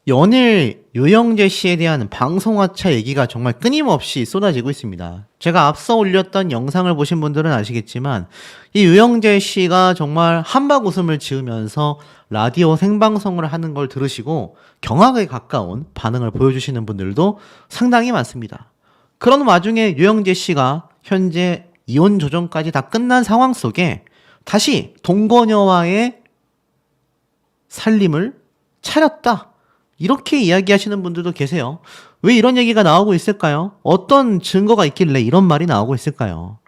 연일 유영재 씨에 대한 방송하차 얘기가 정말 끊임없이 쏟아지고 있습니다. 제가 앞서 올렸던 영상을 보신 분들은 아시겠지만 이 유영재 씨가 정말 한박 웃음을 지으면서 라디오 생방송을 하는 걸 들으시고 경악에 가까운 반응을 보여주시는 분들도 상당히 많습니다. 그런 와중에 유영재 씨가 현재 이혼 조정까지 다 끝난 상황 속에 다시 동거녀와의 살림을 차렸다, 이렇게 이야기하시는 분들도 계세요. 왜 이런 얘기가 나오고 있을까요? 어떤 증거가 있길래 이런 말이 나오고 있을까요?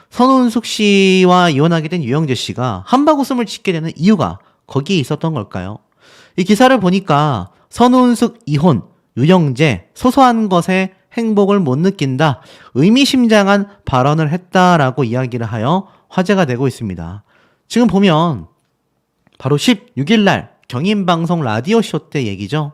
선운숙 씨와 이혼하게 된 유영재 씨가 한박웃음을 짓게 되는 이유가 거기에 있었던 걸까요? 이 기사를 보니까 선운숙 이혼, 유영재 소소한 것에 행복을 못 느낀다, 의미심장한 발언을 했다라고 이야기를 하여 화제가 되고 있습니다. 지금 보면 바로 16일 날 경인방송 라디오쇼 때 얘기죠.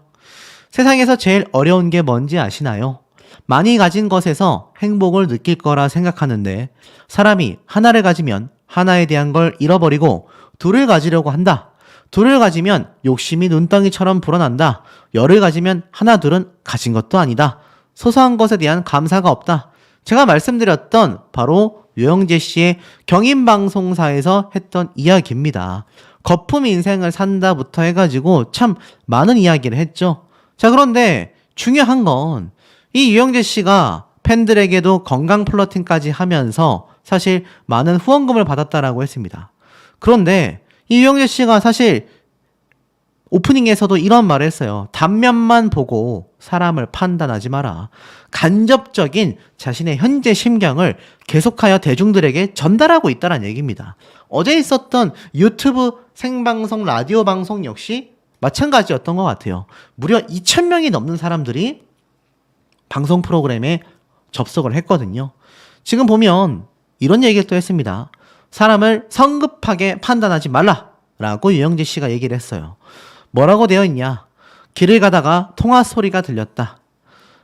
세상에서 제일 어려운 게 뭔지 아시나요? 많이 가진 것에서 행복을 느낄 거라 생각하는데 사람이 하나를 가지면 하나에 대한 걸 잃어버리고 둘을 가지려고 한다. 둘을 가지면 욕심이 눈덩이처럼 불어난다. 열을 가지면 하나 둘은 가진 것도 아니다. 소소한 것에 대한 감사가 없다. 제가 말씀드렸던 바로 유영재 씨의 경인방송사에서 했던 이야기입니다. 거품 인생을 산다부터 해가지고 참 많은 이야기를 했죠. 자, 그런데 중요한 건 이 유영재 씨가 팬들에게도 건강 플러팅까지 하면서 사실 많은 후원금을 받았다라고 했습니다. 그런데 이 유영재 씨가 사실 오프닝에서도 이런 말을 했어요. 단면만 보고 사람을 판단하지 마라. 간접적인 자신의 현재 심경을 계속하여 대중들에게 전달하고 있다는 얘기입니다. 어제 있었던 유튜브 생방송, 라디오 방송 역시 마찬가지였던 것 같아요. 무려 2,000명이 넘는 사람들이 방송 프로그램에 접속을 했거든요. 지금 보면 이런 얘기를 또 했습니다. 사람을 성급하게 판단하지 말라라고 유영재 씨가 얘기를 했어요. 뭐라고 되어 있냐? 길을 가다가 통화 소리가 들렸다.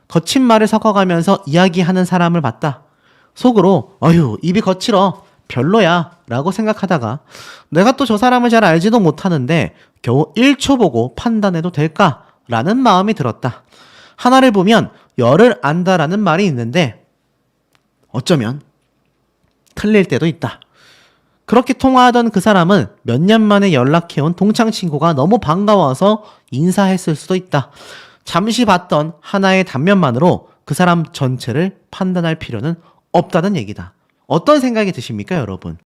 거친 말을 섞어가면서 이야기하는 사람을 봤다. 속으로 어휴, 입이 거칠어, 별로야 라고 생각하다가 내가 또 저 사람을 잘 알지도 못하는데 겨우 1초 보고 판단해도 될까? 라는 마음이 들었다. 하나를 보면 열을 안다라는 말이 있는데 어쩌면 틀릴 때도 있다. 그렇게 통화하던 그 사람은 몇 년 만에 연락해온 동창 친구가 너무 반가워서 인사했을 수도 있다. 잠시 봤던 하나의 단면만으로 그 사람 전체를 판단할 필요는 없다는 얘기다. 어떤 생각이 드십니까, 여러분?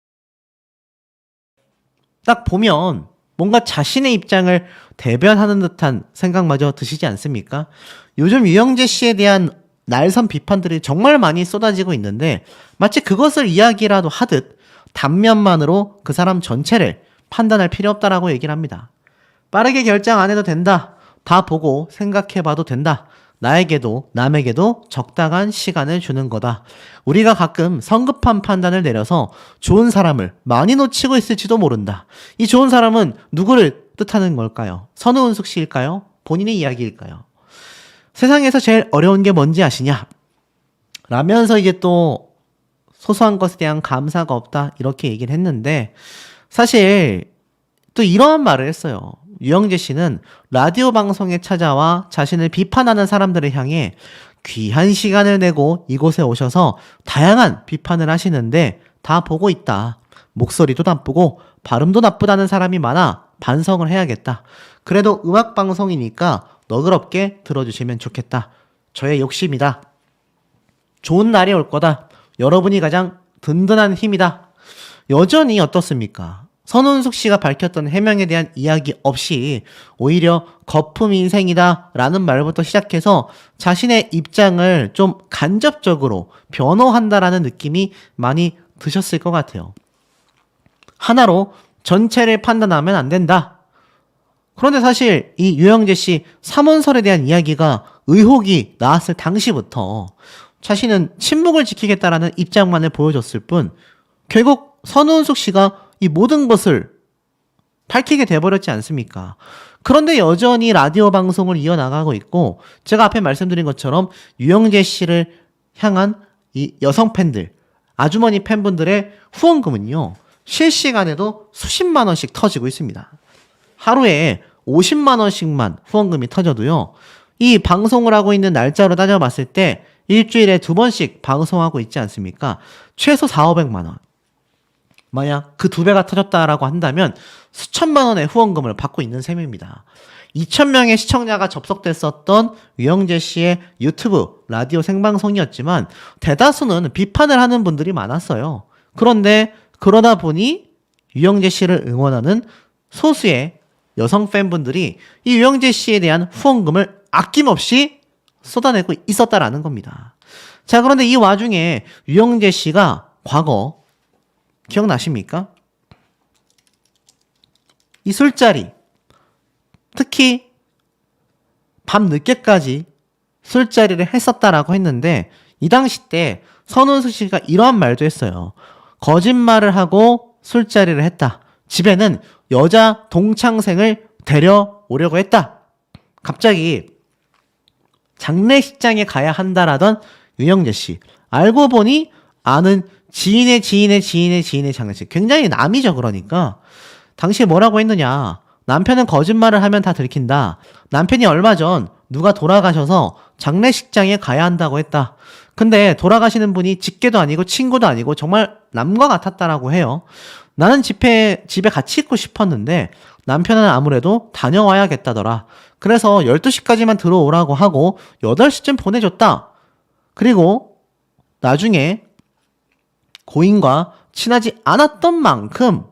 딱 보면 뭔가 자신의 입장을 대변하는 듯한 생각마저 드시지 않습니까? 요즘 유영재 씨에 대한 날선 비판들이 정말 많이 쏟아지고 있는데 마치 그것을 이야기라도 하듯 단면만으로 그 사람 전체를 판단할 필요 없다라고 얘기를 합니다. 빠르게 결정 안 해도 된다. 다 보고 생각해봐도 된다. 나에게도 남에게도 적당한 시간을 주는 거다. 우리가 가끔 성급한 판단을 내려서 좋은 사람을 많이 놓치고 있을지도 모른다. 이 좋은 사람은 누구를 뜻하는 걸까요? 선우은숙 씨일까요? 본인의 이야기일까요? 세상에서 제일 어려운 게 뭔지 아시냐? 라면서 이제 또 소소한 것에 대한 감사가 없다, 이렇게 얘기를 했는데 사실 또 이러한 말을 했어요. 유영재 씨는 라디오 방송에 찾아와 자신을 비판하는 사람들을 향해 귀한 시간을 내고 이곳에 오셔서 다양한 비판을 하시는데 다 보고 있다. 목소리도 나쁘고 발음도 나쁘다는 사람이 많아 반성을 해야겠다. 그래도 음악 방송이니까 너그럽게 들어주시면 좋겠다. 저의 욕심이다. 좋은 날이 올 거다. 여러분이 가장 든든한 힘이다. 여전히 어떻습니까? 선운숙 씨가 밝혔던 해명에 대한 이야기 없이 오히려 거품 인생이다 라는 말부터 시작해서 자신의 입장을 좀 간접적으로 변호한다라는 느낌이 많이 드셨을 것 같아요. 하나로 전체를 판단하면 안 된다. 그런데 사실 이 유영재 씨 삼원설에 대한 이야기가 의혹이 나왔을 당시부터 자신은 침묵을 지키겠다라는 입장만을 보여줬을 뿐 결국 선운숙 씨가 이 모든 것을 밝히게 돼버렸지 않습니까? 그런데 여전히 라디오 방송을 이어나가고 있고 제가 앞에 말씀드린 것처럼 유영재 씨를 향한 이 여성 팬들, 아주머니 팬분들의 후원금은요 실시간에도 수십만 원씩 터지고 있습니다. 하루에 50만 원씩만 후원금이 터져도요. 이 방송을 하고 있는 날짜로 따져봤을 때 일주일에 2번씩 방송하고 있지 않습니까? 최소 4,500만 원. 만약 그 2배가 터졌다라고 한다면 수천만 원의 후원금을 받고 있는 셈입니다. 2,000명의 시청자가 접속됐었던 유영재 씨의 유튜브, 라디오 생방송이었지만 대다수는 비판을 하는 분들이 많았어요. 그런데 그러다 보니 유영재 씨를 응원하는 소수의 여성 팬분들이 이 유영재 씨에 대한 후원금을 아낌없이 쏟아내고 있었다라는 겁니다. 자, 그런데 이 와중에 유영재 씨가 과거 기억나십니까? 이 술자리, 특히 밤 늦게까지 술자리를 했었다라고 했는데 이 당시 때 선운수 씨가 이러한 말도 했어요. 거짓말을 하고 술자리를 했다. 집에는 여자 동창생을 데려오려고 했다. 갑자기 장례식장에 가야 한다라던 유영재 씨. 알고 보니 아는 지인의 장례식. 굉장히 남이죠, 그러니까. 당시에 뭐라고 했느냐. 남편은 거짓말을 하면 다 들킨다. 남편이 얼마 전 누가 돌아가셔서 장례식장에 가야 한다고 했다. 근데 돌아가시는 분이 직계도 아니고 친구도 아니고 정말 남과 같았다라고 해요. 나는 집에 같이 있고 싶었는데 남편은 아무래도 다녀와야겠다더라. 그래서 12시까지만 들어오라고 하고 8시쯤 보내줬다. 그리고 나중에 고인과 친하지 않았던 만큼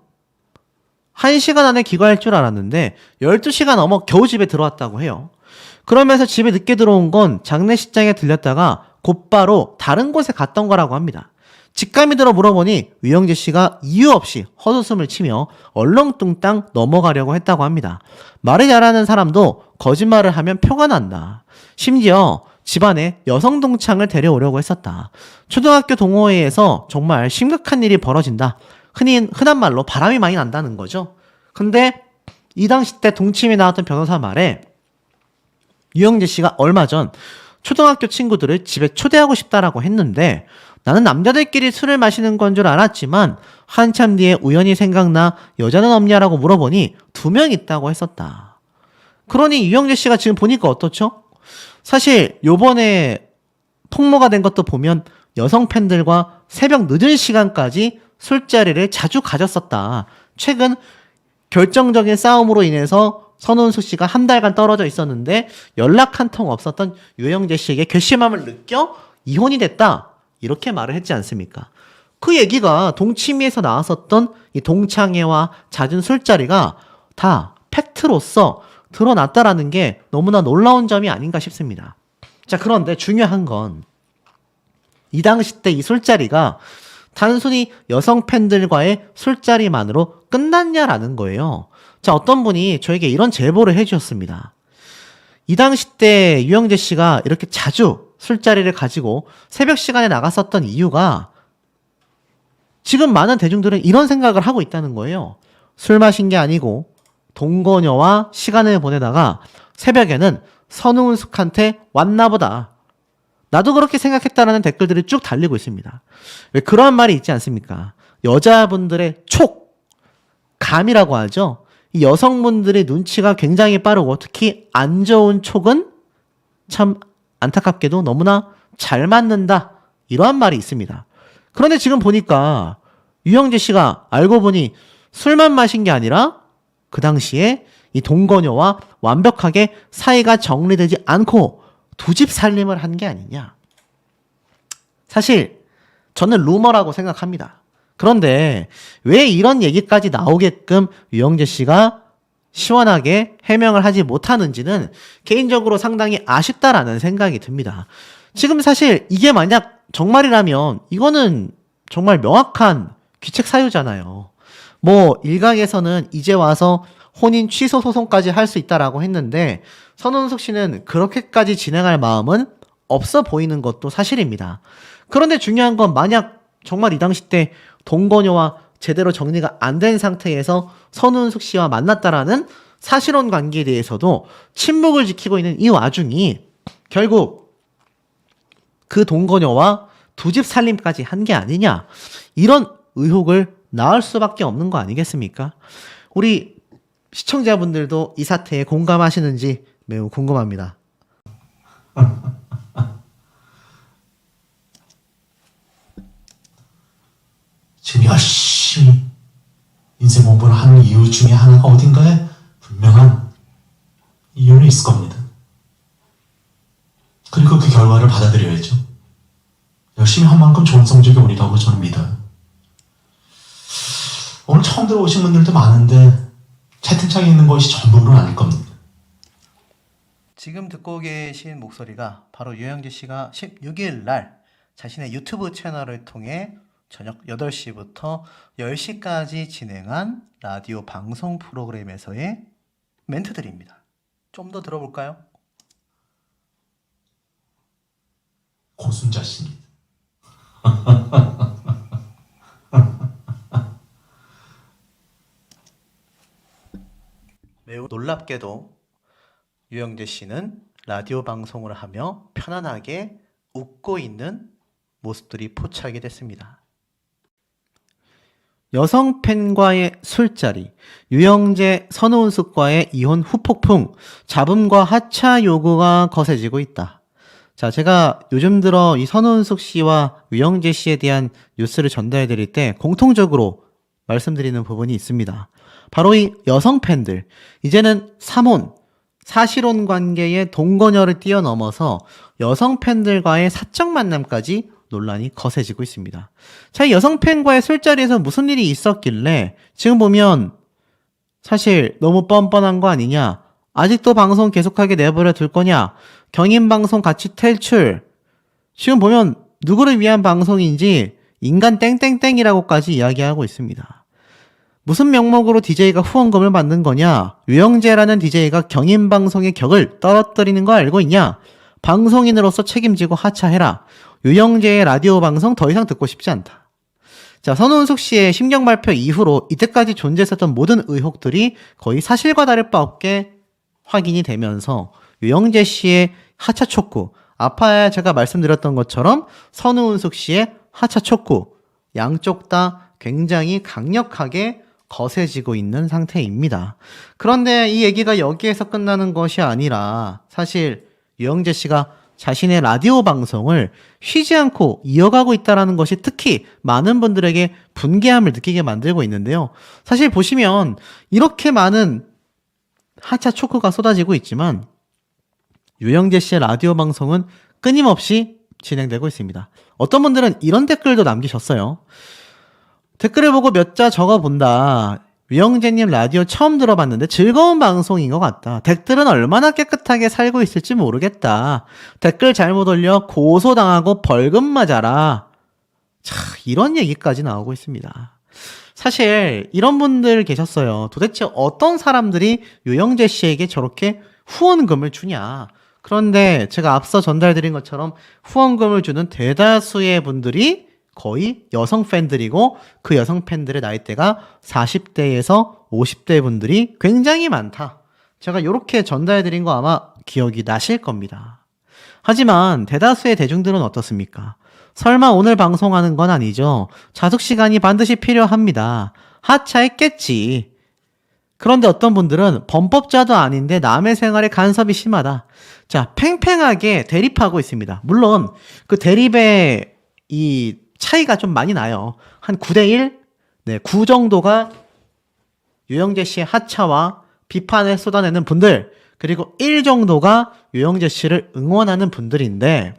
1시간 안에 귀가할 줄 알았는데 12시가 넘어 겨우 집에 들어왔다고 해요. 그러면서 집에 늦게 들어온 건 장례식장에 들렸다가 곧바로 다른 곳에 갔던 거라고 합니다. 직감이 들어 물어보니 유영재 씨가 이유 없이 헛웃음을 치며 얼렁뚱땅 넘어가려고 했다고 합니다. 말을 잘하는 사람도 거짓말을 하면 표가 난다. 심지어 집안에 여성 동창을 데려오려고 했었다. 초등학교 동호회에서 정말 심각한 일이 벌어진다. 흔한 말로 바람이 많이 난다는 거죠. 근데 이 당시 때 동침이 나왔던 변호사 말에 유영재 씨가 얼마 전 초등학교 친구들을 집에 초대하고 싶다라고 했는데 나는 남자들끼리 술을 마시는 건 줄 알았지만 한참 뒤에 우연히 생각나 여자는 없냐라고 물어보니 2명 있다고 했었다. 그러니 유영재 씨가 지금 보니까 어떻죠? 사실 요번에 폭로가 된 것도 보면 여성 팬들과 새벽 늦은 시간까지 술자리를 자주 가졌었다. 최근 결정적인 싸움으로 인해서 선운수 씨가 한 달간 떨어져 있었는데 연락 한 통 없었던 유영재 씨에게 괘씸함을 느껴 이혼이 됐다. 이렇게 말을 했지 않습니까? 그 얘기가 동치미에서 나왔었던 이 동창회와 잦은 술자리가 다 팩트로서 드러났다라는 게 너무나 놀라운 점이 아닌가 싶습니다. 자, 그런데 중요한 건 이 당시 때 이 술자리가 단순히 여성 팬들과의 술자리만으로 끝났냐라는 거예요. 자, 어떤 분이 저에게 이런 제보를 해주셨습니다. 이 당시 때 유영재 씨가 이렇게 자주 술자리를 가지고 새벽 시간에 나갔었던 이유가 지금 많은 대중들은 이런 생각을 하고 있다는 거예요. 술 마신 게 아니고 동거녀와 시간을 보내다가 새벽에는 선우은숙한테 왔나보다. 나도 그렇게 생각했다라는 댓글들이 쭉 달리고 있습니다. 왜 그런 말이 있지 않습니까? 여자분들의 촉, 감이라고 하죠. 이 여성분들의 눈치가 굉장히 빠르고 특히 안 좋은 촉은 참 안타깝게도 너무나 잘 맞는다. 이러한 말이 있습니다. 그런데 지금 보니까 유영재 씨가 알고 보니 술만 마신 게 아니라 그 당시에 이 동거녀와 완벽하게 사이가 정리되지 않고 두 집 살림을 한 게 아니냐. 사실 저는 루머라고 생각합니다. 그런데 왜 이런 얘기까지 나오게끔 유영재 씨가 시원하게 해명을 하지 못하는지는 개인적으로 상당히 아쉽다라는 생각이 듭니다. 지금 사실 이게 만약 정말이라면 이거는 정말 명확한 귀책 사유잖아요. 뭐 일각에서는 이제 와서 혼인 취소 소송까지 할 수 있다라고 했는데 선운숙 씨는 그렇게까지 진행할 마음은 없어 보이는 것도 사실입니다. 그런데 중요한 건 만약 정말 이 당시 때 동거녀와 제대로 정리가 안 된 상태에서 선운숙 씨와 만났다라는 사실혼 관계에 대해서도 침묵을 지키고 있는 이 와중이 결국 그 동거녀와 두 집 살림까지 한 게 아니냐, 이런 의혹을 낳을 수밖에 없는 거 아니겠습니까? 우리 시청자분들도 이 사태에 공감하시는지 매우 궁금합니다. 지금 열심히 인생 공부를 하는 이유 중에 하나가 어딘가에 분명한 이유는 있을 겁니다. 그리고 그 결과를 받아들여야죠. 열심히 한 만큼 좋은 성적이 오리라고 저는 믿어요. 오늘 처음 들어오신 분들도 많은데 채팅창에 있는 것이 전부는 아닐 겁니다. 지금 듣고 계신 목소리가 바로 유영재 씨가 16일 날 자신의 유튜브 채널을 통해 저녁 8시부터 10시까지 진행한 라디오 방송 프로그램에서의 멘트들입니다. 좀 더 들어볼까요? 고순자 씨입니다. 매우 놀랍게도 유영재 씨는 라디오 방송을 하며 편안하게 웃고 있는 모습들이 포착이 됐습니다. 여성 팬과의 술자리, 유영재, 선우은숙과의 이혼 후폭풍, 잡음과 하차 요구가 거세지고 있다. 자, 제가 요즘 들어 이 선우은숙 씨와 유영재 씨에 대한 뉴스를 전달해 드릴 때 공통적으로 말씀드리는 부분이 있습니다. 바로 이 여성 팬들, 이제는 사몬, 사실혼 관계의 동거녀를 뛰어넘어서 여성 팬들과의 사적 만남까지 논란이 거세지고 있습니다. 자, 이 여성 팬과의 술자리에서 무슨 일이 있었길래 지금 보면 사실 너무 뻔뻔한 거 아니냐? 아직도 방송 계속하게 내버려 둘 거냐? 경인 방송 같이 탈출. 지금 보면 누구를 위한 방송인지 인간 땡땡땡이라고까지 이야기하고 있습니다. 무슨 명목으로 DJ가 후원금을 받는 거냐? 유영재라는 DJ가 경인 방송의 격을 떨어뜨리는 거 알고 있냐? 방송인으로서 책임지고 하차해라. 유영재의 라디오 방송 더 이상 듣고 싶지 않다. 자, 선우은숙 씨의 심경 발표 이후로 이때까지 존재했었던 모든 의혹들이 거의 사실과 다를 바 없게 확인이 되면서 유영재 씨의 하차 촉구, 아파야 제가 말씀드렸던 것처럼 선우은숙 씨의 하차 촉구, 양쪽 다 굉장히 강력하게 거세지고 있는 상태입니다. 그런데 이 얘기가 여기에서 끝나는 것이 아니라 사실 유영재 씨가 자신의 라디오 방송을 쉬지 않고 이어가고 있다는 것이 특히 많은 분들에게 분개함을 느끼게 만들고 있는데요. 사실 보시면 이렇게 많은 하차 초크가 쏟아지고 있지만 유영재 씨의 라디오 방송은 끊임없이 진행되고 있습니다. 어떤 분들은 이런 댓글도 남기셨어요. 댓글을 보고 몇 자 적어본다. 유영재님 라디오 처음 들어봤는데 즐거운 방송인 것 같다. 댓글은 얼마나 깨끗하게 살고 있을지 모르겠다. 댓글 잘못 올려 고소당하고 벌금 맞아라. 자, 이런 얘기까지 나오고 있습니다. 사실 이런 분들 계셨어요. 도대체 어떤 사람들이 유영재 씨에게 저렇게 후원금을 주냐. 그런데 제가 앞서 전달드린 것처럼 후원금을 주는 대다수의 분들이 거의 여성 팬들이고 그 여성 팬들의 나이대가 40대에서 50대 분들이 굉장히 많다. 제가 이렇게 전달해드린 거 아마 기억이 나실 겁니다. 하지만 대다수의 대중들은 어떻습니까? 설마 오늘 방송하는 건 아니죠. 자숙 시간이 반드시 필요합니다. 하차했겠지. 그런데 어떤 분들은 범법자도 아닌데 남의 생활에 간섭이 심하다. 자, 팽팽하게 대립하고 있습니다. 물론 그 대립의 이 차이가 좀 많이 나요. 한 9대1? 네, 9 정도가 유영재 씨의 하차와 비판을 쏟아내는 분들, 그리고 1 정도가 유영재 씨를 응원하는 분들인데,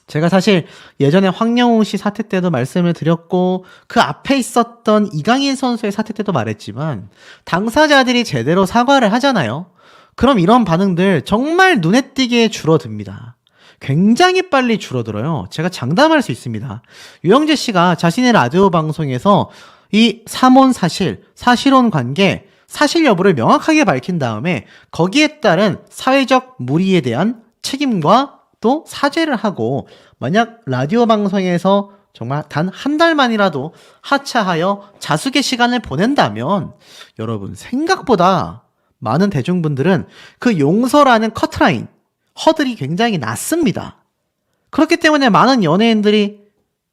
제가 사실 예전에 황영웅 씨 사태 때도 말씀을 드렸고, 그 앞에 있었던 이강인 선수의 사태 때도 말했지만, 당사자들이 제대로 사과를 하잖아요. 그럼 이런 반응들 정말 눈에 띄게 줄어듭니다. 굉장히 빨리 줄어들어요. 제가 장담할 수 있습니다. 유영재 씨가 자신의 라디오 방송에서 이 사몬 사실, 사실혼 관계, 사실 여부를 명확하게 밝힌 다음에 거기에 따른 사회적 무리에 대한 책임과 또 사죄를 하고, 만약 라디오 방송에서 정말 단 한 달만이라도 하차하여 자숙의 시간을 보낸다면 여러분 생각보다 많은 대중분들은 그 용서라는 커트라인, 허들이 굉장히 낮습니다. 그렇기 때문에 많은 연예인들이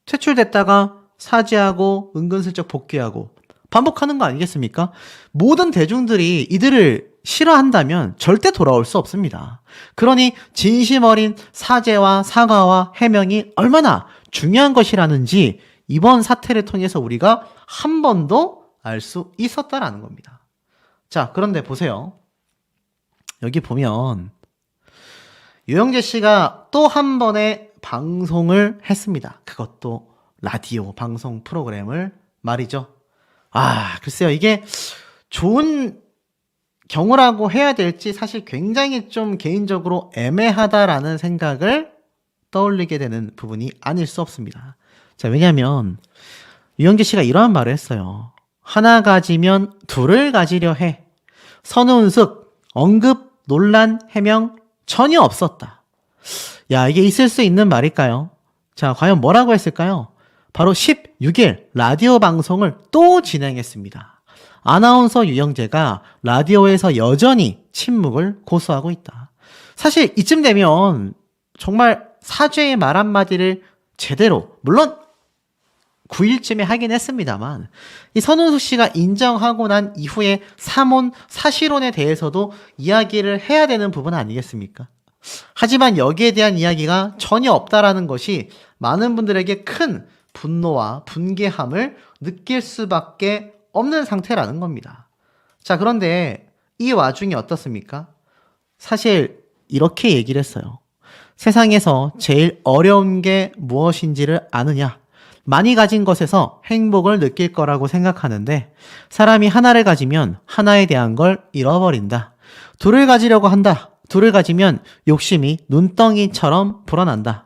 퇴출됐다가 사죄하고 은근슬쩍 복귀하고, 반복하는 거 아니겠습니까? 모든 대중들이 이들을 싫어한다면 절대 돌아올 수 없습니다. 그러니 진심 어린 사죄와 사과와 해명이 얼마나 중요한 것이라는지 이번 사태를 통해서 우리가 한 번 더 알 수 있었다라는 겁니다. 자, 그런데 보세요. 여기 보면 유영재 씨가 또 한 번의 방송을 했습니다. 그것도 라디오 방송 프로그램을 말이죠. 글쎄요. 이게 좋은 경우라고 해야 될지 사실 굉장히 좀 개인적으로 애매하다라는 생각을 떠올리게 되는 부분이 아닐 수 없습니다. 자, 왜냐하면 유영재 씨가 이러한 말을 했어요. 하나 가지면 둘을 가지려 해. 선우은숙 언급, 논란, 해명 전혀 없었다. 야, 이게 있을 수 있는 말일까요? 자, 과연 뭐라고 했을까요? 바로 16일 라디오 방송을 또 진행했습니다. 아나운서 유영재가 라디오에서 여전히 침묵을 고수하고 있다. 사실 이쯤 되면 정말 사죄의 말 한마디를 제대로, 물론 9일쯤에 하긴 했습니다만, 이 선우숙 씨가 인정하고 난 이후에 사몬, 사실혼에 대해서도 이야기를 해야 되는 부분 아니겠습니까? 하지만 여기에 대한 이야기가 전혀 없다라는 것이 많은 분들에게 큰 분노와 분개함을 느낄 수밖에 없는 상태라는 겁니다. 자, 그런데 이 와중에 어떻습니까? 사실 이렇게 얘기를 했어요. 세상에서 제일 어려운 게 무엇인지를 아느냐? 많이 가진 것에서 행복을 느낄 거라고 생각하는데 사람이 하나를 가지면 하나에 대한 걸 잃어버린다. 둘을 가지려고 한다. 둘을 가지면 욕심이 눈덩이처럼 불어난다.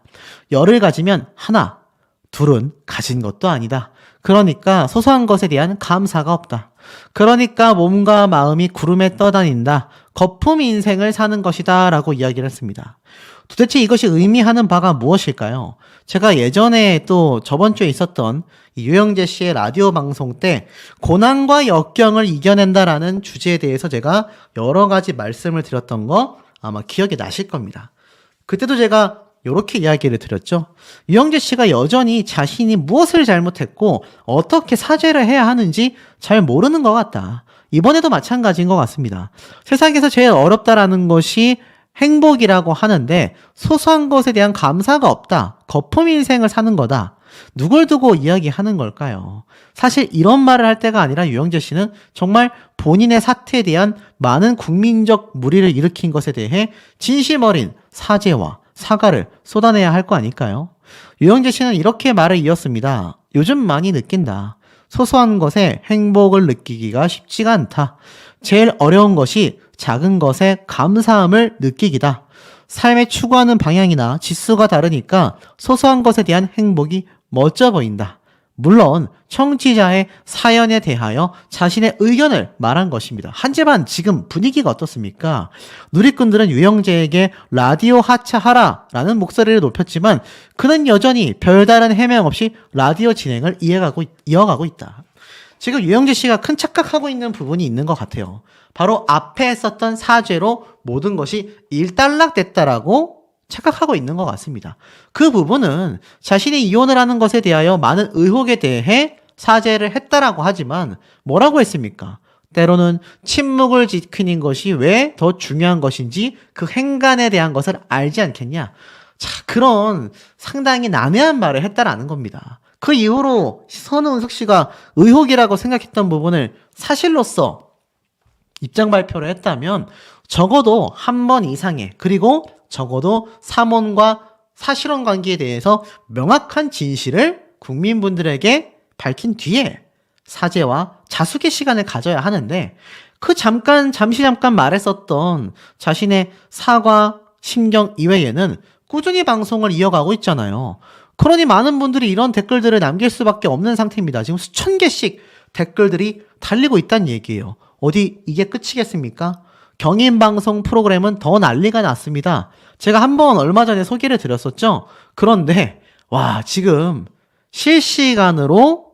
열을 가지면 하나, 둘은 가진 것도 아니다. 그러니까 소소한 것에 대한 감사가 없다. 그러니까 몸과 마음이 구름에 떠다닌다. 거품 인생을 사는 것이다 라고 이야기를 했습니다. 도대체 이것이 의미하는 바가 무엇일까요? 제가 예전에 또 저번 주에 있었던 이 유영재 씨의 라디오 방송 때 고난과 역경을 이겨낸다라는 주제에 대해서 제가 여러 가지 말씀을 드렸던 거 아마 기억이 나실 겁니다. 그때도 제가 이렇게 이야기를 드렸죠. 유영재 씨가 여전히 자신이 무엇을 잘못했고 어떻게 사죄를 해야 하는지 잘 모르는 것 같다. 이번에도 마찬가지인 것 같습니다. 세상에서 제일 어렵다라는 것이 행복이라고 하는데 소소한 것에 대한 감사가 없다. 거품 인생을 사는 거다. 누굴 두고 이야기하는 걸까요? 사실 이런 말을 할 때가 아니라 유영재 씨는 정말 본인의 사태에 대한 많은 국민적 물의를 일으킨 것에 대해 진심 어린 사죄와 사과를 쏟아내야 할 거 아닐까요? 유영재 씨는 이렇게 말을 이었습니다. 요즘 많이 느낀다. 소소한 것에 행복을 느끼기가 쉽지가 않다. 제일 어려운 것이 작은 것에 감사함을 느끼기다. 삶에 추구하는 방향이나 지수가 다르니까 소소한 것에 대한 행복이 멋져 보인다. 물론 청취자의 사연에 대하여 자신의 의견을 말한 것입니다. 하지만 지금 분위기가 어떻습니까? 누리꾼들은 유영재에게 라디오 하차하라 라는 목소리를 높였지만 그는 여전히 별다른 해명 없이 라디오 진행을 이어가고 있다. 지금 유영재 씨가 큰 착각하고 있는 부분이 있는 것 같아요. 바로 앞에 했었던 사죄로 모든 것이 일단락됐다라고 착각하고 있는 것 같습니다. 그 부분은 자신이 이혼을 하는 것에 대하여 많은 의혹에 대해 사죄를 했다라고 하지만 뭐라고 했습니까? 때로는 침묵을 지키는 것이 왜 더 중요한 것인지 그 행간에 대한 것을 알지 않겠냐? 자, 그런 상당히 난해한 말을 했다라는 겁니다. 그 이후로 선우은숙 씨가 의혹이라고 생각했던 부분을 사실로서 입장 발표를 했다면 적어도 한 번 이상의, 그리고 적어도 사몬과 사실혼 관계에 대해서 명확한 진실을 국민분들에게 밝힌 뒤에 사죄와 자숙의 시간을 가져야 하는데 그 잠시 말했었던 자신의 사과, 심경 이외에는 꾸준히 방송을 이어가고 있잖아요. 그러니 많은 분들이 이런 댓글들을 남길 수밖에 없는 상태입니다. 지금 수천 개씩 댓글들이 달리고 있다는 얘기예요. 어디 이게 끝이겠습니까? 경인방송 프로그램은 더 난리가 났습니다. 제가 한번 얼마 전에 소개를 드렸었죠. 그런데 와, 지금 실시간으로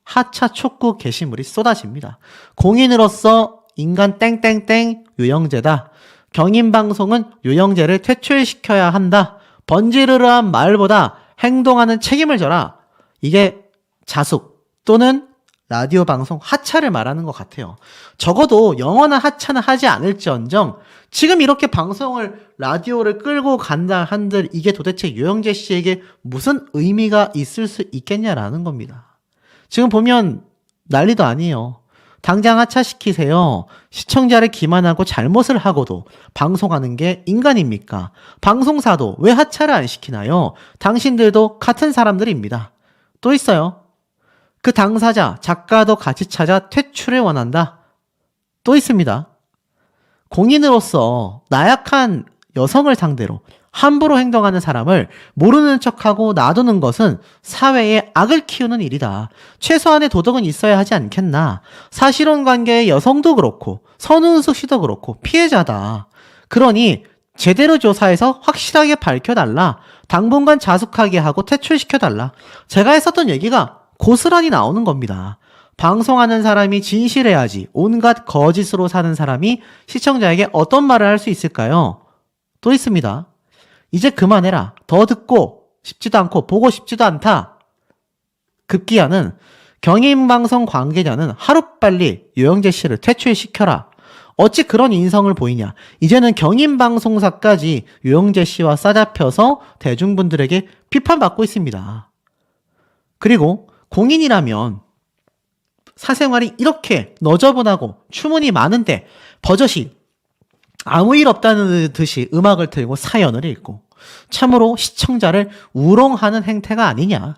하차 촉구 게시물이 쏟아집니다. 공인으로서 인간 땡땡땡 유영재다. 경인방송은 유영재를 퇴출시켜야 한다. 번지르르한 말보다 행동하는 책임을 져라. 이게 자숙 또는 라디오 방송 하차를 말하는 것 같아요. 적어도 영원한 하차는 하지 않을지언정 지금 이렇게 방송을 라디오를 끌고 간다 한들 이게 도대체 유영재 씨에게 무슨 의미가 있을 수 있겠냐라는 겁니다. 지금 보면 난리도 아니에요. 당장 하차시키세요. 시청자를 기만하고 잘못을 하고도 방송하는 게 인간입니까? 방송사도 왜 하차를 안 시키나요? 당신들도 같은 사람들입니다. 또 있어요. 그 당사자, 작가도 같이 찾아 퇴출을 원한다. 또 있습니다. 공인으로서 나약한 여성을 상대로 함부로 행동하는 사람을 모르는 척하고 놔두는 것은 사회에 악을 키우는 일이다. 최소한의 도덕은 있어야 하지 않겠나. 사실혼 관계의 여성도 그렇고 선우은숙 씨도 그렇고 피해자다. 그러니 제대로 조사해서 확실하게 밝혀달라. 당분간 자숙하게 하고 퇴출시켜달라. 제가 했었던 얘기가 고스란히 나오는 겁니다. 방송하는 사람이 진실해야지 온갖 거짓으로 사는 사람이 시청자에게 어떤 말을 할 수 있을까요? 또 있습니다. 이제 그만해라. 더 듣고 싶지도 않고 보고 싶지도 않다. 급기야는 경인방송 관계자는 하루빨리 유영재 씨를 퇴출시켜라. 어찌 그런 인성을 보이냐. 이제는 경인방송사까지 유영재 씨와 싸잡혀서 대중분들에게 비판받고 있습니다. 그리고 공인이라면 사생활이 이렇게 너저분하고 추문이 많은데 버젓이 아무 일 없다는 듯이 음악을 틀고 사연을 읽고 참으로 시청자를 우롱하는 행태가 아니냐.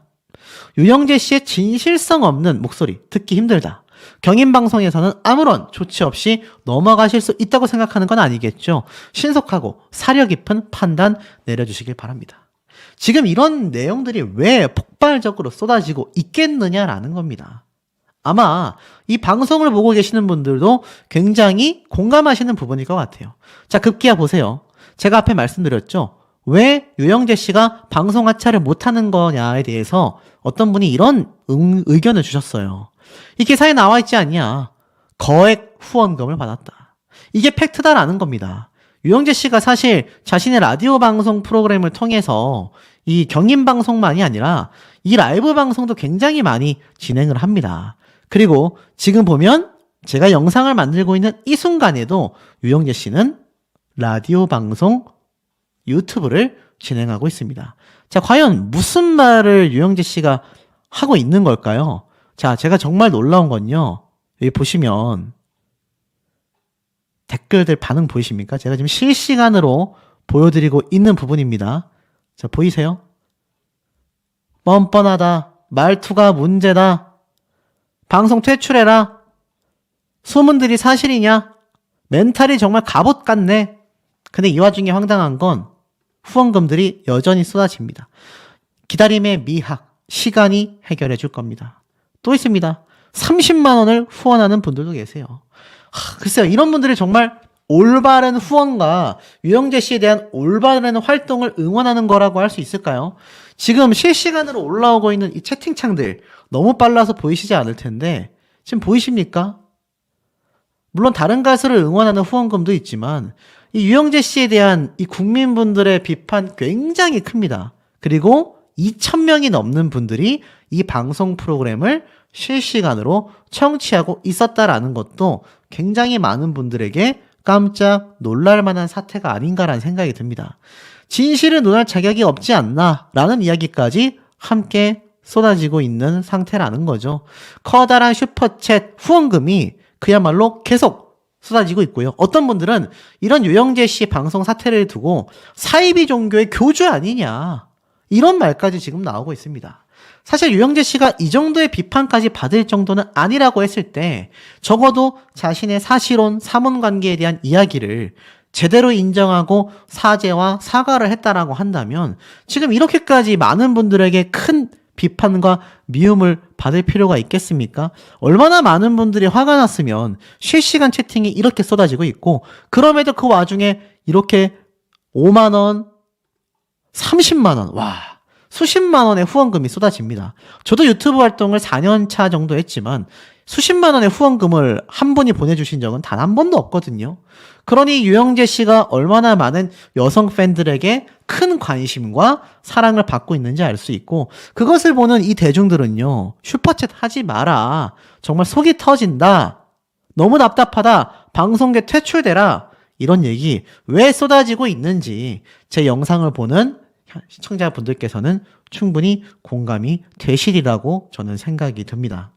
유영재 씨의 진실성 없는 목소리 듣기 힘들다. 경인방송에서는 아무런 조치 없이 넘어가실 수 있다고 생각하는 건 아니겠죠. 신속하고 사려 깊은 판단 내려주시길 바랍니다. 지금 이런 내용들이 왜 폭발적으로 쏟아지고 있겠느냐라는 겁니다. 아마 이 방송을 보고 계시는 분들도 굉장히 공감하시는 부분일 것 같아요. 자, 급기야 보세요. 제가 앞에 말씀드렸죠. 왜 유영재 씨가 방송 하차를 못하는 거냐에 대해서 어떤 분이 이런 의견을 주셨어요. 이 기사에 나와 있지 않냐. 거액 후원금을 받았다. 이게 팩트다라는 겁니다. 유영재 씨가 사실 자신의 라디오 방송 프로그램을 통해서 이 경인방송만이 아니라 이 라이브 방송도 굉장히 많이 진행을 합니다. 그리고 지금 보면 제가 영상을 만들고 있는 이 순간에도 유영재 씨는 라디오 방송 유튜브를 진행하고 있습니다. 자, 과연 무슨 말을 유영재 씨가 하고 있는 걸까요? 자, 제가 정말 놀라운 건요. 여기 보시면 댓글들 반응 보이십니까? 제가 지금 실시간으로 보여드리고 있는 부분입니다. 자, 보이세요? 뻔뻔하다. 말투가 문제다. 방송 퇴출해라. 소문들이 사실이냐? 멘탈이 정말 갑옷 같네. 근데 이 와중에 황당한 건 후원금들이 여전히 쏟아집니다. 기다림의 미학, 시간이 해결해 줄 겁니다. 또 있습니다. 30만 원을 후원하는 분들도 계세요. 글쎄요, 이런 분들이 정말 올바른 후원과 유영재 씨에 대한 올바른 활동을 응원하는 거라고 할 수 있을까요? 지금 실시간으로 올라오고 있는 이 채팅창들 너무 빨라서 보이시지 않을 텐데 지금 보이십니까? 물론 다른 가수를 응원하는 후원금도 있지만 이 유영재 씨에 대한 이 국민분들의 비판 굉장히 큽니다. 그리고 2,000명이 넘는 분들이 이 방송 프로그램을 실시간으로 청취하고 있었다라는 것도 굉장히 많은 분들에게 깜짝 놀랄만한 사태가 아닌가라는 생각이 듭니다. 진실을 논할 자격이 없지 않나라는 이야기까지 함께 쏟아지고 있는 상태라는 거죠. 커다란 슈퍼챗 후원금이 그야말로 계속 쏟아지고 있고요. 어떤 분들은 이런 유영재 씨 방송 사태를 두고 사이비 종교의 교주 아니냐 이런 말까지 지금 나오고 있습니다. 사실 유영재 씨가 이 정도의 비판까지 받을 정도는 아니라고 했을 때 적어도 자신의 사실혼 사문관계에 대한 이야기를 제대로 인정하고 사죄와 사과를 했다라고 한다면 지금 이렇게까지 많은 분들에게 큰 비판과 미움을 받을 필요가 있겠습니까? 얼마나 많은 분들이 화가 났으면 실시간 채팅이 이렇게 쏟아지고 있고 그럼에도 그 와중에 이렇게 5만 원, 30만 원, 와 수십만 원의 후원금이 쏟아집니다. 저도 유튜브 활동을 4년 차 정도 했지만 수십만 원의 후원금을 한 분이 보내주신 적은 단 한 번도 없거든요. 그러니 유영재 씨가 얼마나 많은 여성 팬들에게 큰 관심과 사랑을 받고 있는지 알 수 있고, 그것을 보는 이 대중들은요, 슈퍼챗 하지 마라. 정말 속이 터진다. 너무 답답하다. 방송계 퇴출되라. 이런 얘기 왜 쏟아지고 있는지 제 영상을 보는 시청자분들께서는 충분히 공감이 되시리라고 저는 생각이 듭니다.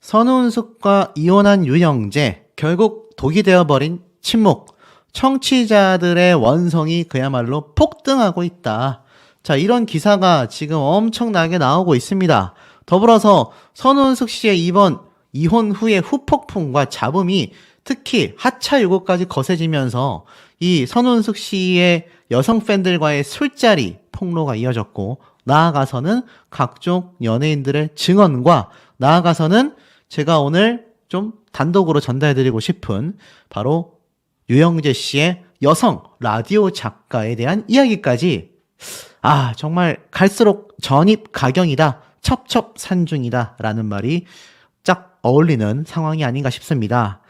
선우은숙과 이혼한 유영재, 결국 독이 되어버린 침묵. 청취자들의 원성이 그야말로 폭등하고 있다. 자, 이런 기사가 지금 엄청나게 나오고 있습니다. 더불어서 선우은숙 씨의 이번 이혼 후의 후폭풍과 잡음이 특히 하차 요구까지 거세지면서 이 선우은숙 씨의 여성 팬들과의 술자리 폭로가 이어졌고, 나아가서는 각종 연예인들의 증언과 나아가서는 제가 오늘 좀 단독으로 전달드리고 싶은 바로 유영재 씨의 여성 라디오 작가에 대한 이야기까지, 정말 갈수록 전입가경이다, 첩첩산중이다 라는 말이 짝 어울리는 상황이 아닌가 싶습니다.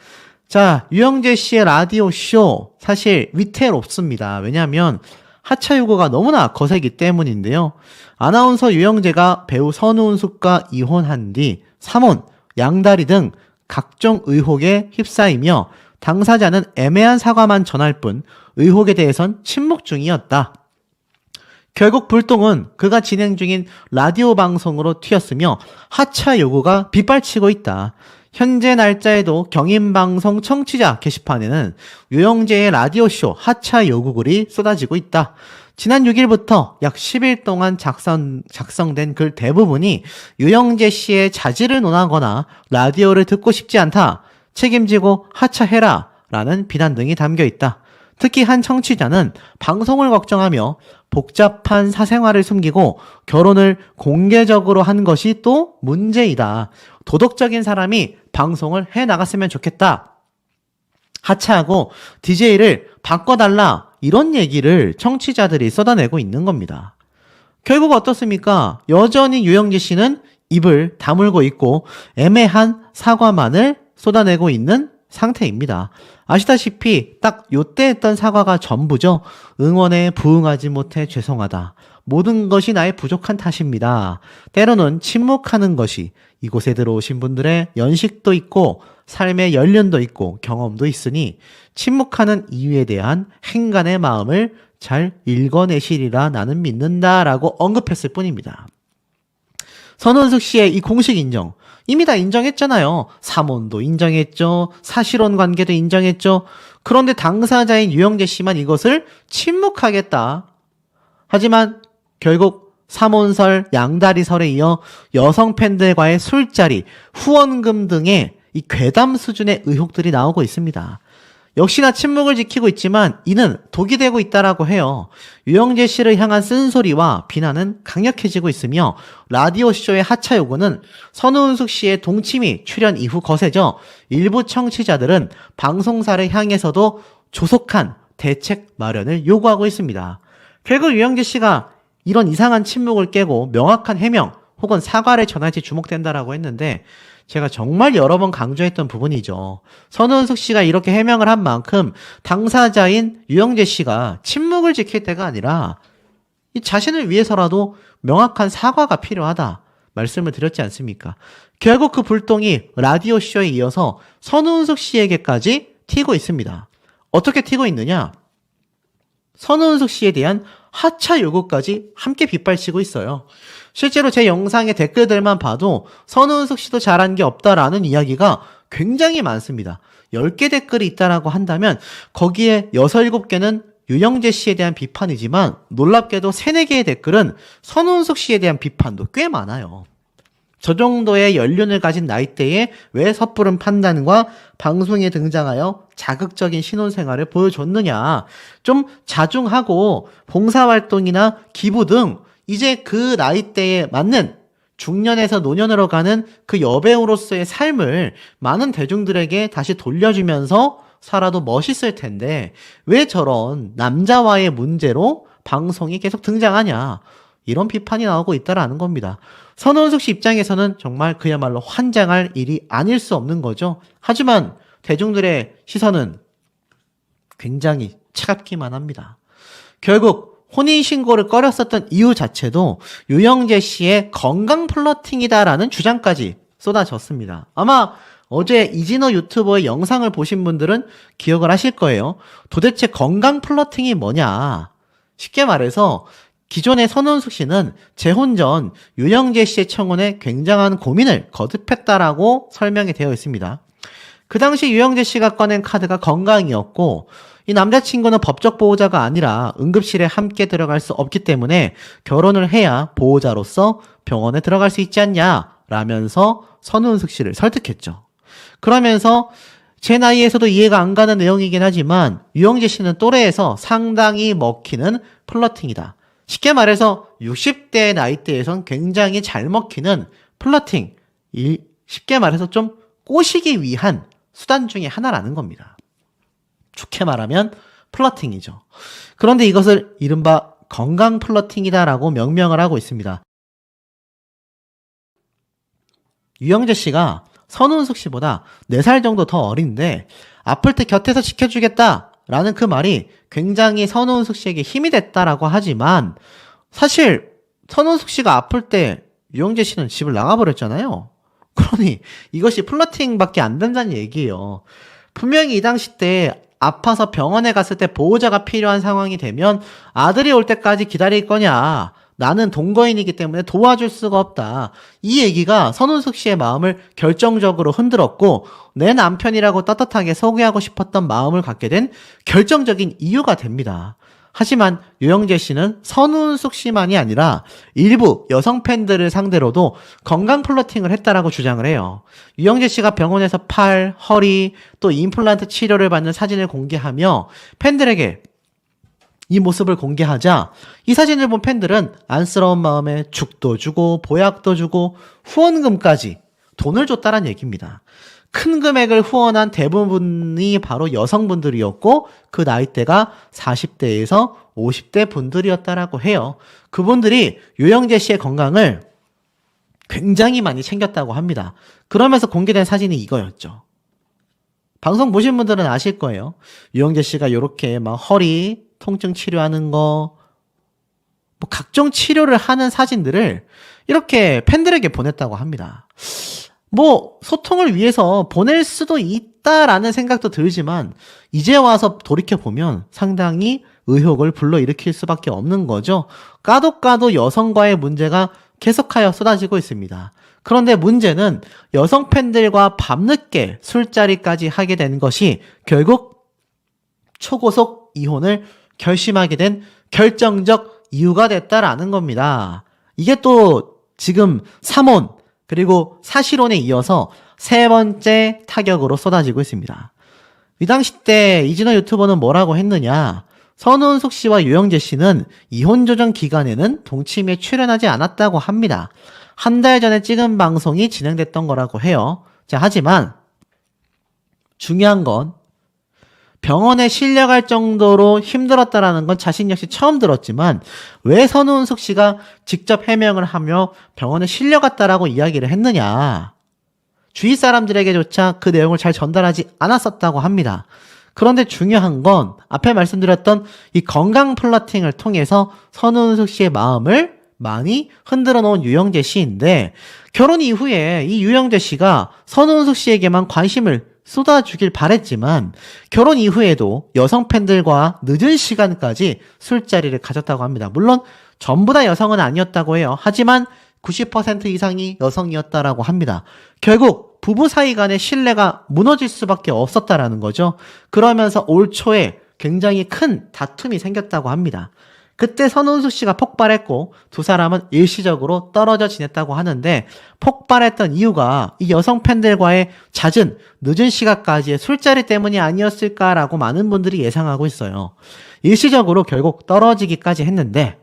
자, 유영재 씨의 라디오쇼 사실 위태롭습니다. 왜냐하면 하차 요구가 너무나 거세기 때문인데요. 아나운서 유영재가 배우 선우은숙과 이혼한 뒤 사몬, 양다리 등 각종 의혹에 휩싸이며 당사자는 애매한 사과만 전할 뿐 의혹에 대해선 침묵 중이었다. 결국 불똥은 그가 진행 중인 라디오 방송으로 튀었으며 하차 요구가 빗발치고 있다. 현재 날짜에도 경인방송 청취자 게시판에는 유영재의 라디오쇼 하차 요구글이 쏟아지고 있다. 지난 6일부터 약 10일 동안 작성된 글 대부분이 유영재 씨의 자질을 논하거나 라디오를 듣고 싶지 않다, 책임지고 하차해라 라는 비난 등이 담겨 있다. 특히 한 청취자는 방송을 걱정하며 복잡한 사생활을 숨기고 결혼을 공개적으로 한 것이 또 문제이다. 도덕적인 사람이 방송을 해나갔으면 좋겠다. 하차하고 DJ를 바꿔달라. 이런 얘기를 청취자들이 쏟아내고 있는 겁니다. 결국 어떻습니까? 여전히 유영재 씨는 입을 다물고 있고 애매한 사과만을 쏟아내고 있는 상태입니다. 아시다시피 딱 요때 했던 사과가 전부죠. 응원에 부응하지 못해 죄송하다. 모든 것이 나의 부족한 탓입니다. 때로는 침묵하는 것이 이곳에 들어오신 분들의 연식도 있고 삶의 연륜도 있고 경험도 있으니 침묵하는 이유에 대한 행간의 마음을 잘 읽어내시리라 나는 믿는다라고 언급했을 뿐입니다. 선우은숙 씨의 이 공식 인정, 이미 다 인정했잖아요. 사몬도 인정했죠. 사실혼 관계도 인정했죠. 그런데 당사자인 유영재 씨만 이것을 침묵하겠다. 하지만 결국 사몬설, 양다리설에 이어 여성 팬들과의 술자리, 후원금 등의 이 괴담 수준의 의혹들이 나오고 있습니다. 역시나 침묵을 지키고 있지만 이는 독이 되고 있다라고 해요. 유영재 씨를 향한 쓴소리와 비난은 강력해지고 있으며 라디오쇼의 하차 요구는 선우은숙 씨의 동치미 출연 이후 거세져 일부 청취자들은 방송사를 향해서도 조속한 대책 마련을 요구하고 있습니다. 결국 유영재 씨가 이런 이상한 침묵을 깨고 명확한 해명 혹은 사과를 전할지 주목된다라고 했는데, 제가 정말 여러 번 강조했던 부분이죠. 선우은숙 씨가 이렇게 해명을 한 만큼 당사자인 유영재 씨가 침묵을 지킬 때가 아니라 이 자신을 위해서라도 명확한 사과가 필요하다 말씀을 드렸지 않습니까? 결국 그 불똥이 라디오쇼에 이어서 선우은숙 씨에게까지 튀고 있습니다. 어떻게 튀고 있느냐? 선우은숙 씨에 대한 하차 요구까지 함께 빗발치고 있어요. 실제로 제 영상의 댓글들만 봐도 선우은숙 씨도 잘한 게 없다라는 이야기가 굉장히 많습니다. 10개 댓글이 있다라고 한다면 거기에 6, 7개는 유영재 씨에 대한 비판이지만 놀랍게도 3, 4개의 댓글은 선우은숙 씨에 대한 비판도 꽤 많아요. 저 정도의 연륜을 가진 나이대에 왜 섣부른 판단과 방송에 등장하여 자극적인 신혼생활을 보여줬느냐. 좀 자중하고 봉사활동이나 기부 등 이제 그 나이대에 맞는 중년에서 노년으로 가는 그 여배우로서의 삶을 많은 대중들에게 다시 돌려주면서 살아도 멋있을 텐데 왜 저런 남자와의 문제로 방송이 계속 등장하냐. 이런 비판이 나오고 있다라는 겁니다. 선우은숙 씨 입장에서는 정말 그야말로 환장할 일이 아닐 수 없는 거죠. 하지만 대중들의 시선은 굉장히 차갑기만 합니다. 결국 혼인신고를 꺼렸었던 이유 자체도 유영재 씨의 건강 플러팅이다라는 주장까지 쏟아졌습니다. 아마 어제 이진호 유튜버의 영상을 보신 분들은 기억을 하실 거예요. 도대체 건강 플러팅이 뭐냐? 쉽게 말해서 기존의 선우은숙 씨는 재혼 전 유영재 씨의 청혼에 굉장한 고민을 거듭했다라고 설명이 되어 있습니다. 그 당시 유영재 씨가 꺼낸 카드가 건강이었고 이 남자친구는 법적 보호자가 아니라 응급실에 함께 들어갈 수 없기 때문에 결혼을 해야 보호자로서 병원에 들어갈 수 있지 않냐 라면서 선우은숙 씨를 설득했죠. 그러면서 제 나이에서도 이해가 안 가는 내용이긴 하지만 유영재 씨는 또래에서 상당히 먹히는 플러팅이다. 쉽게 말해서 60대 나이대에선 굉장히 잘 먹히는 플러팅, 쉽게 말해서 좀 꼬시기 위한 수단 중에 하나라는 겁니다. 좋게 말하면 플러팅이죠. 그런데 이것을 이른바 건강 플러팅이다라고 명명을 하고 있습니다. 유영재 씨가 선우은숙 씨보다 4살 정도 더 어린데 아플 때 곁에서 지켜주겠다라는 그 말이 굉장히 선우은숙 씨에게 힘이 됐다라고 하지만 사실 선우은숙 씨가 아플 때 유영재 씨는 집을 나가버렸잖아요. 그러니 이것이 플러팅밖에 안 된다는 얘기예요. 분명히 이 당시 때 아파서 병원에 갔을 때 보호자가 필요한 상황이 되면 아들이 올 때까지 기다릴 거냐, 나는 동거인이기 때문에 도와줄 수가 없다. 이 얘기가 선우은숙 씨의 마음을 결정적으로 흔들었고 내 남편이라고 떳떳하게 소개하고 싶었던 마음을 갖게 된 결정적인 이유가 됩니다. 하지만 유영재 씨는 선우은숙 씨만이 아니라 일부 여성 팬들을 상대로도 건강 플러팅을 했다라고 주장을 해요. 유영재 씨가 병원에서 팔, 허리, 또 임플란트 치료를 받는 사진을 공개하며 팬들에게 이 모습을 공개하자 이 사진을 본 팬들은 안쓰러운 마음에 죽도 주고 보약도 주고 후원금까지 돈을 줬다란 얘기입니다. 큰 금액을 후원한 대부분이 바로 여성분들이었고 그 나이대가 40대에서 50대 분들이었다라고 해요. 그분들이 유영재 씨의 건강을 굉장히 많이 챙겼다고 합니다. 그러면서 공개된 사진이 이거였죠. 방송 보신 분들은 아실 거예요. 유영재 씨가 이렇게 막 허리 통증 치료하는 거, 뭐 각종 치료를 하는 사진들을 이렇게 팬들에게 보냈다고 합니다. 뭐 소통을 위해서 보낼 수도 있다라는 생각도 들지만 이제 와서 돌이켜보면 상당히 의혹을 불러일으킬 수밖에 없는 거죠. 까도 여성과의 문제가 계속하여 쏟아지고 있습니다. 그런데 문제는 여성 팬들과 밤늦게 술자리까지 하게 된 것이 결국 초고속 이혼을 결심하게 된 결정적 이유가 됐다라는 겁니다. 이게 또 지금 3혼 그리고 사실혼에 이어서 3번째 타격으로 쏟아지고 있습니다. 이 당시 때 이진호 유튜버는 뭐라고 했느냐? 선우은숙 씨와 유영재 씨는 이혼 조정 기간에는 동침에 출연하지 않았다고 합니다. 한 달 전에 찍은 방송이 진행됐던 거라고 해요. 자, 하지만 중요한 건 병원에 실려갈 정도로 힘들었다라는 건 자신 역시 처음 들었지만 왜 선우은숙 씨가 직접 해명을 하며 병원에 실려갔다라고 이야기를 했느냐. 주위 사람들에게조차 그 내용을 잘 전달하지 않았었다고 합니다. 그런데 중요한 건 앞에 말씀드렸던 이 건강 플러팅을 통해서 선우은숙 씨의 마음을 많이 흔들어 놓은 유영재 씨인데 결혼 이후에 이 유영재 씨가 선우은숙 씨에게만 관심을 쏟아주길 바랬지만 결혼 이후에도 여성 팬들과 늦은 시간까지 술자리를 가졌다고 합니다. 물론 전부 다 여성은 아니었다고 해요. 하지만 90% 이상이 여성이었다라고 합니다. 결국 부부 사이 간의 신뢰가 무너질 수밖에 없었다라는 거죠. 그러면서 올 초에 굉장히 큰 다툼이 생겼다고 합니다. 그때 선우은숙 씨가 폭발했고 두 사람은 일시적으로 떨어져 지냈다고 하는데 폭발했던 이유가 이 여성 팬들과의 잦은 늦은 시간까지의 술자리 때문이 아니었을까라고 많은 분들이 예상하고 있어요. 일시적으로 결국 떨어지기까지 했는데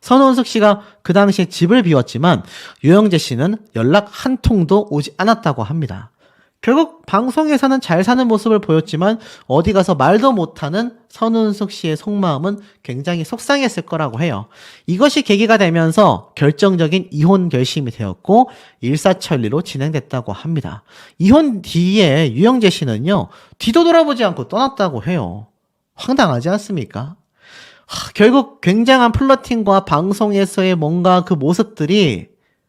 선우은숙 씨가 그 당시에 집을 비웠지만 유영재 씨는 연락 한 통도 오지 않았다고 합니다. 결국 방송에서는 잘 사는 모습을 보였지만 어디 가서 말도 못하는 선운숙 씨의 속마음은 굉장히 속상했을 거라고 해요. 이것이 계기가 되면서 결정적인 이혼 결심이 되었고 일사천리로 진행됐다고 합니다. 이혼 뒤에 유영재 씨는요, 뒤도 돌아보지 않고 떠났다고 해요. 황당하지 않습니까? 결국 굉장한 플러팅과 방송에서의 뭔가 그 모습들이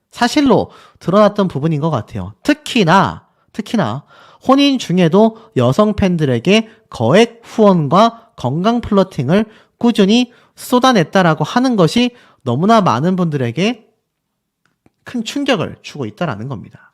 사실로 드러났던 부분인 것 같아요. 특히나 혼인 중에도 여성 팬들에게 거액 후원과 건강 플러팅을 꾸준히 쏟아냈다라고 하는 것이 너무나 많은 분들에게 큰 충격을 주고 있다라는 겁니다.